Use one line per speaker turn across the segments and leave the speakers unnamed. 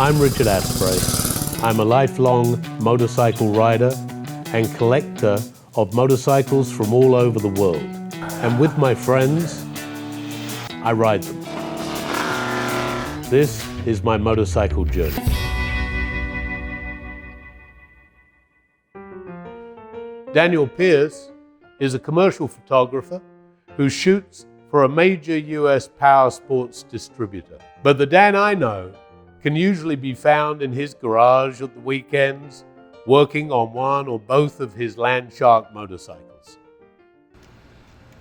I'm Richard Asprey. I'm a lifelong motorcycle rider and collector of motorcycles from all over the world. And with my friends, I ride them. This is my motorcycle journey. Daniel Peirce is a commercial photographer who shoots for a major US power sports distributor. But the Dan I know can usually be found in his garage at the weekends, working on one or both of his LANDSHARK motorcycles.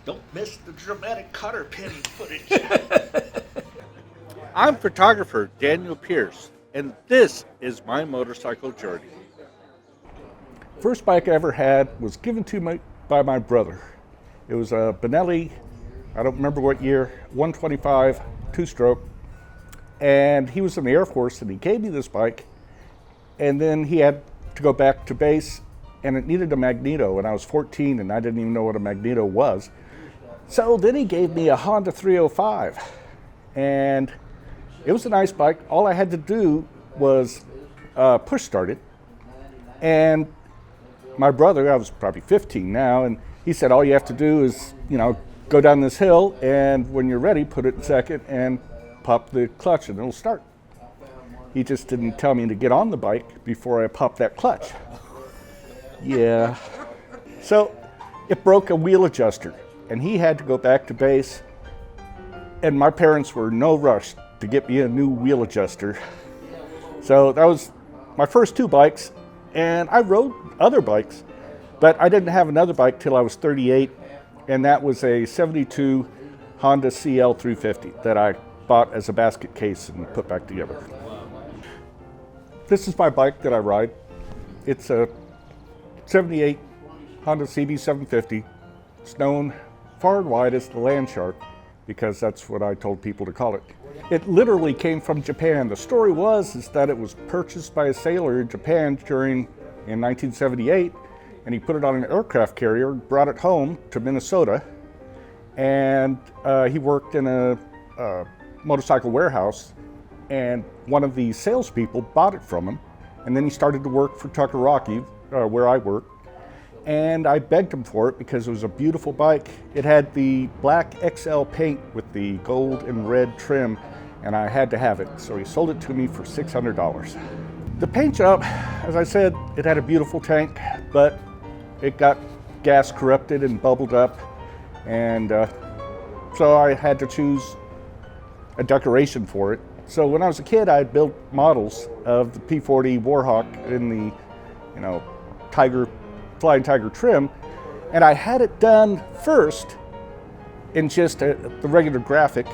Don't miss the dramatic cotter penny footage.
I'm photographer Daniel Peirce, and this is my motorcycle journey. First bike I ever had was given to me by my brother. It was a Benelli, I don't remember what year, 125, two-stroke. And he was in the Air Force, and he gave me this bike. And then he had to go back to base, and it needed a magneto. And I was 14, and I didn't even know what a magneto was. So then he gave me a Honda 305. And it was a nice bike. All I had to do was push start it. And my brother, I was probably 15 now, and he said, all you have to do is, go down this hill, and when you're ready, put it in second and pop the clutch and it'll start. He just didn't tell me to get on the bike before I popped that clutch. Yeah. So it broke a wheel adjuster, and he had to go back to base, and my parents were in no rush to get me a new wheel adjuster. So that was my first two bikes, and I rode other bikes, but I didn't have another bike till I was 38, and that was a 72 Honda CL 350 that I bought as a basket case and put back together. This is my bike that I ride. It's a 78 Honda CB 750. It's known far and wide as the LANDSHARK because that's what I told people to call it. It literally came from Japan. The story is that it was purchased by a sailor in Japan in 1978, and he put it on an aircraft carrier, brought it home to Minnesota, and he worked in a motorcycle warehouse, and one of the salespeople bought it from him, and then he started to work for Tucker Rocky, where I work, and I begged him for it because it was a beautiful bike. It had the black XL paint with the gold and red trim, and I had to have it, so he sold it to me for $600. The paint job, as I said, it had a beautiful tank, but it got gas corrupted and bubbled up, and so I had to choose a decoration for it. So when I was a kid, I had built models of the P40 Warhawk in the, Flying Tiger trim, and I had it done first in just the regular graphic,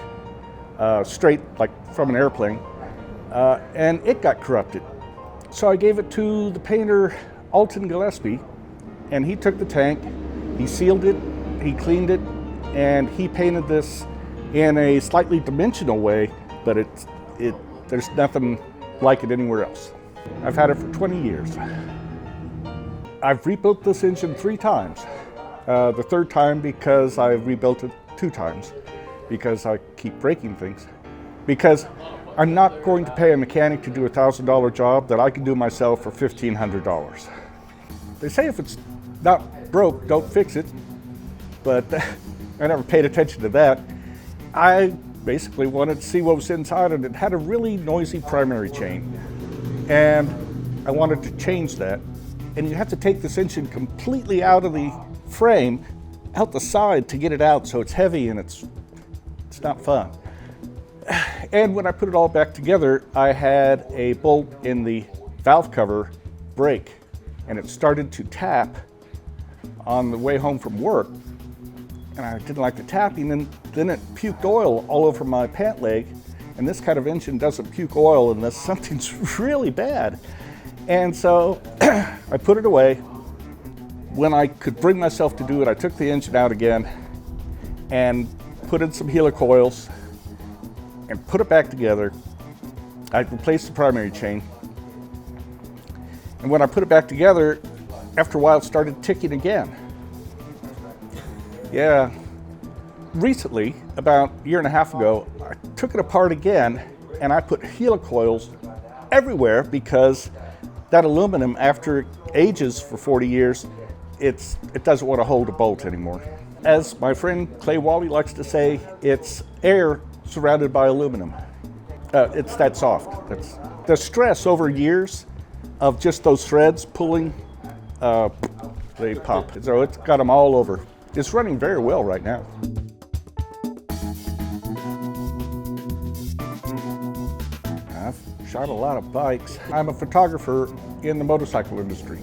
straight like from an airplane, and it got corrupted. So I gave it to the painter Alton Gillespie, and he took the tank, he sealed it, he cleaned it, and he painted this in a slightly dimensional way, but there's nothing like it anywhere else. I've had it for 20 years. I've rebuilt this engine 3 times. The third time because I rebuilt it 2 times, because I keep breaking things. Because I'm not going to pay a mechanic to do a $1,000 job that I can do myself for $1,500. They say if it's not broke, don't fix it, but I never paid attention to that. I basically wanted to see what was inside, and it had a really noisy primary chain, and I wanted to change that. And you have to take this engine completely out of the frame, out the side to get it out, so it's heavy and it's not fun. And when I put it all back together, I had a bolt in the valve cover break, and it started to tap on the way home from work, and I didn't like the tapping, and then it puked oil all over my pant leg, and this kind of engine doesn't puke oil unless something's really bad. And so I put it away. When I could bring myself to do it, I took the engine out again and put in some helicoils and put it back together. I replaced the primary chain. And when I put it back together, after a while it started ticking again. Yeah. Recently, about a year and a half ago, I took it apart again and I put helicoils everywhere because that aluminum, after it ages for 40 years, it doesn't want to hold a bolt anymore. As my friend Clay Wally likes to say, it's air surrounded by aluminum. It's that soft. That's the stress over years of just those threads pulling, they pop. So it's got them all over. It's running very well right now. I've shot a lot of bikes. I'm a photographer in the motorcycle industry.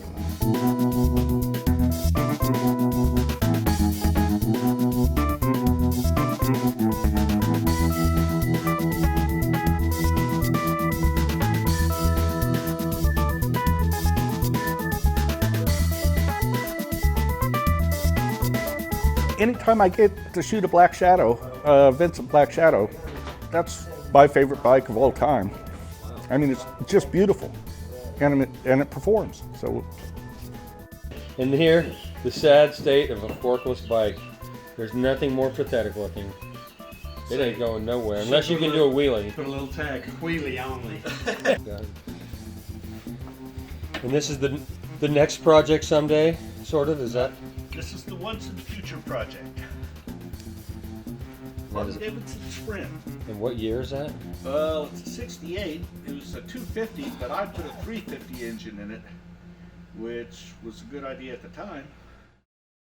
Anytime I get to shoot a Black Shadow, Vincent Black Shadow, that's my favorite bike of all time. I mean, it's just beautiful, and it performs. So.
And here, the sad state of a forkless bike. There's nothing more pathetic looking. It ain't going nowhere unless you can do a wheelie.
Put a little tag, wheelie only.
And this is the next project someday, sort of, is that?
This is the once in the future project. Davidson Sprint.
And what year is that?
Well, it's a 68. It was a 250, but I put a 350 engine in it, which was a good idea at the time.